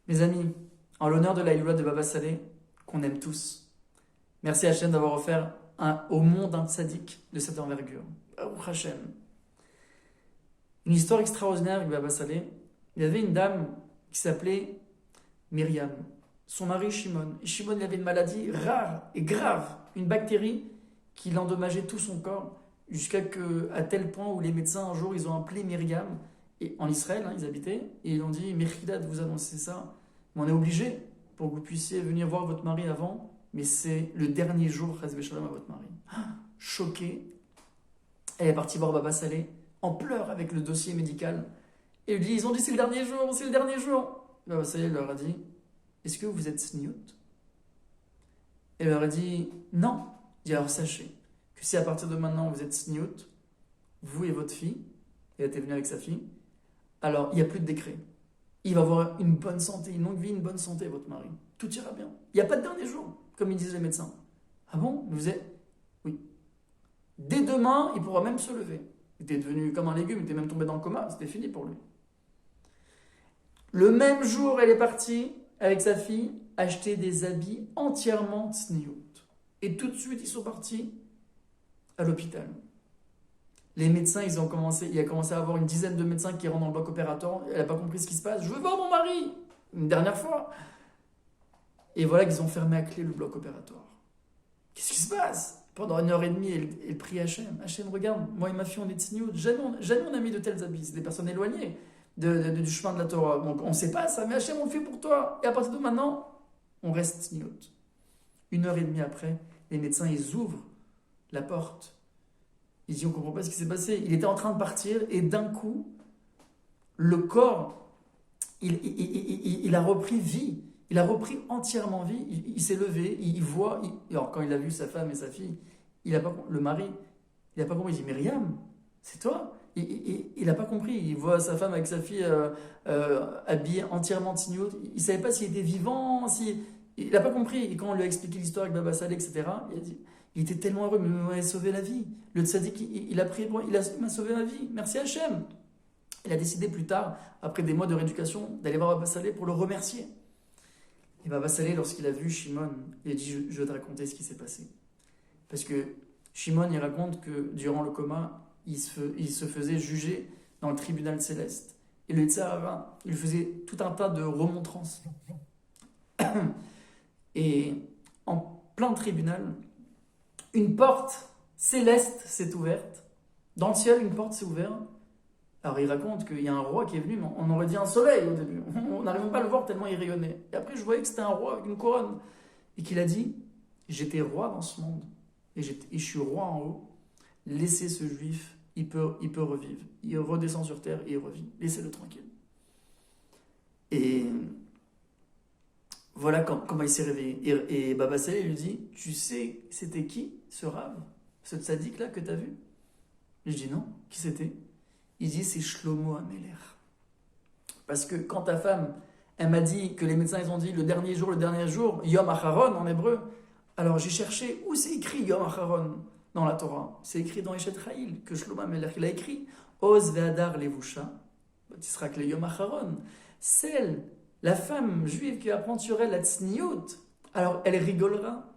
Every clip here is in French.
Mes amis, en l'honneur de l'Aïloula de Baba Saleh, qu'on aime tous, merci Hachem d'avoir offert au monde un tzaddik de cette envergure. Baruch Hachem. Une histoire extraordinaire avec Baba Saleh. Il y avait une dame qui s'appelait Myriam. Son mari Shimon. Et Shimon il avait une maladie rare et grave, une bactérie qui l'endommageait tout son corps, à tel point où les médecins un jour ils ont appelé Myriam, et en Israël ils habitaient, et ils ont dit Mechida de vous annoncer ça, mais on est obligé pour que vous puissiez venir voir votre mari avant, mais c'est le dernier jour Chas v'Shalom à votre mari. Choquée, elle est partie voir Baba Saleh en pleurs avec le dossier médical, et ils ont dit c'est le dernier jour, c'est le dernier jour. Baba Saleh leur a dit est-ce que vous êtes sniout? Et elle leur a dit non. Il dit alors sachez que si à partir de maintenant vous êtes sniout, vous et votre fille, elle était venue avec sa fille, alors il n'y a plus de décret. Il va avoir une bonne santé, une longue vie, une bonne santé, votre mari. Tout ira bien. Il n'y a pas de dernier jour, comme ils disent les médecins. Ah bon? Vous êtes... Oui. Dès demain, il pourra même se lever. Il était devenu comme un légume, il était même tombé dans le coma, c'était fini pour lui. Le même jour, elle est partie avec sa fille acheter des habits entièrement tsniout. Et tout de suite, ils sont partis à l'hôpital. Les médecins, il a commencé à avoir une dizaine de médecins qui rentrent dans le bloc opératoire. Elle n'a pas compris ce qui se passe. Je veux voir mon mari! Une dernière fois. Et voilà qu'ils ont fermé à clé le bloc opératoire. Qu'est-ce qui se passe? Pendant 1 heure et demie, elle prie Hachem. Hachem, regarde, moi et ma fille, on est tsniout. Jamais on a mis de tels habits. C'est des personnes éloignées du chemin de la Torah. Donc on ne sait pas ça, mais Hachem, on le fait pour toi. Et à partir de maintenant, on reste tsniout. 1 heure et demie après, les médecins, ils ouvrent la porte. Ils disent, on ne comprend pas ce qui s'est passé. Il était en train de partir et d'un coup, le corps, il a repris vie. Il a repris entièrement vie. Il s'est levé, il voit. Alors quand il a vu sa femme et sa fille, le mari, il n'a pas compris. Il dit, Myriam, c'est toi? Il n'a pas compris. Il voit sa femme avec sa fille habillée entièrement de signaux. Il ne savait pas s'il était vivant. Il n'a pas compris. Et quand on lui a expliqué l'histoire avec Baba Saleh, etc., il a dit, il était tellement heureux, mais il m'a sauvé la vie. Le tzaddik, il m'a sauvé la vie. Merci Hachem. Il a décidé plus tard, après des mois de rééducation, d'aller voir Baba Saleh pour le remercier. Et Baba Saleh, lorsqu'il a vu Shimon, il a dit je vais te raconter ce qui s'est passé. Parce que Shimon, il raconte que durant le coma, il se faisait juger dans le tribunal céleste. Et le Tzahara, il faisait tout un tas de remontrances. Et en plein tribunal, une porte céleste s'est ouverte. Dans le ciel, une porte s'est ouverte. Alors il raconte qu'il y a un roi qui est venu, mais on aurait dit un soleil au début. On n'arrivait pas à le voir tellement il rayonnait. Et après je voyais que c'était un roi avec une couronne. Et qu'il a dit, j'étais roi dans ce monde. Et je suis roi en haut. Laissez ce juif, il peut revivre. Il redescend sur terre et il revit. Laissez-le tranquille. Et voilà comment il s'est réveillé. Et Baba Saleh lui dit, tu sais c'était qui ce rave? Ce tzaddik là que tu as vu? Je dis non, qui c'était? Il dit c'est Shlomo Ameler. Parce que quand ta femme, elle m'a dit que les médecins ils ont dit le dernier jour, Yom Acharon en hébreu, alors j'ai cherché où c'est écrit Yom Acharon dans la Torah. C'est écrit dans Eshet Chayil que Shlomo Ameler il a écrit Oz ve'adar levusha, Tisrak le Yom Acharon. La femme juive qui va prendre sur elle la tsniout, alors elle rigolera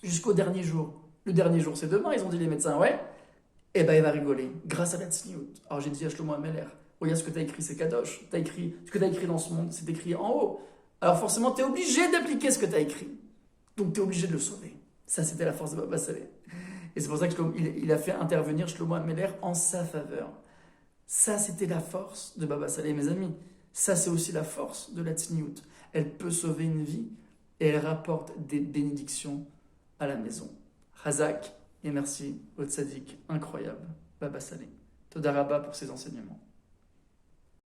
jusqu'au dernier jour. Le dernier jour c'est demain, ils ont dit les médecins, ouais. Eh ben, elle va rigoler, grâce à la tsniout. Alors j'ai dit à Shlomo Ameler, regarde ce que tu as écrit, c'est Kadosh. Ce que tu as écrit dans ce monde, c'est écrit en haut. Alors forcément, tu es obligé d'appliquer ce que tu as écrit. Donc tu es obligé de le sauver. Ça, c'était la force de Baba Saleh. Et c'est pour ça qu'il a fait intervenir Shlomo Ameler en sa faveur. Ça, c'était la force de Baba Saleh, mes amis. Ça, c'est aussi la force de la tsniout. Elle peut sauver une vie et elle rapporte des bénédictions à la maison. Chazak. Et merci au tzaddik incroyable, Baba Saleh. Toda Rabba pour ses enseignements.